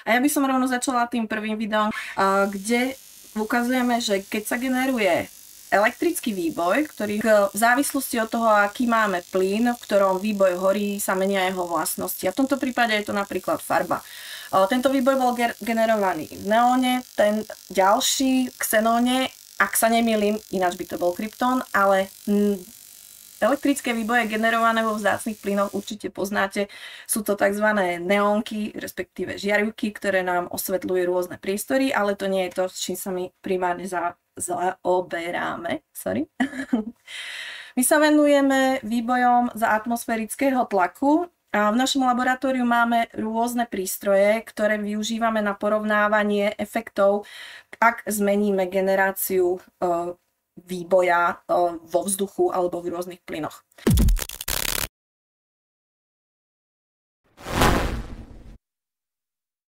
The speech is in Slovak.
A ja by som rovno začala tým prvým videom, kde ukazujeme, že keď sa generuje elektrický výboj, ktorý v závislosti od toho, aký máme plyn, v ktorom výboj horí, sa menia jeho vlastnosti. A v tomto prípade je to napríklad farba. Tento výboj bol generovaný v neóne, ten ďalší v xenóne, ak sa nemýlim, ináč by to bol kryptón, ale elektrické výboje generované vo vzácnych plynoch určite poznáte. Sú to tzv. Neónky, respektíve žiarivky, ktoré nám osvetľujú rôzne priestory, ale to nie je to, s čím sa my primárne zaoberáme. Sorry. My sa venujeme výbojom za atmosférického tlaku. A v našom laboratóriu máme rôzne prístroje, ktoré využívame na porovnávanie efektov, ak zmeníme generáciu výboja vo vzduchu alebo v rôznych plynoch.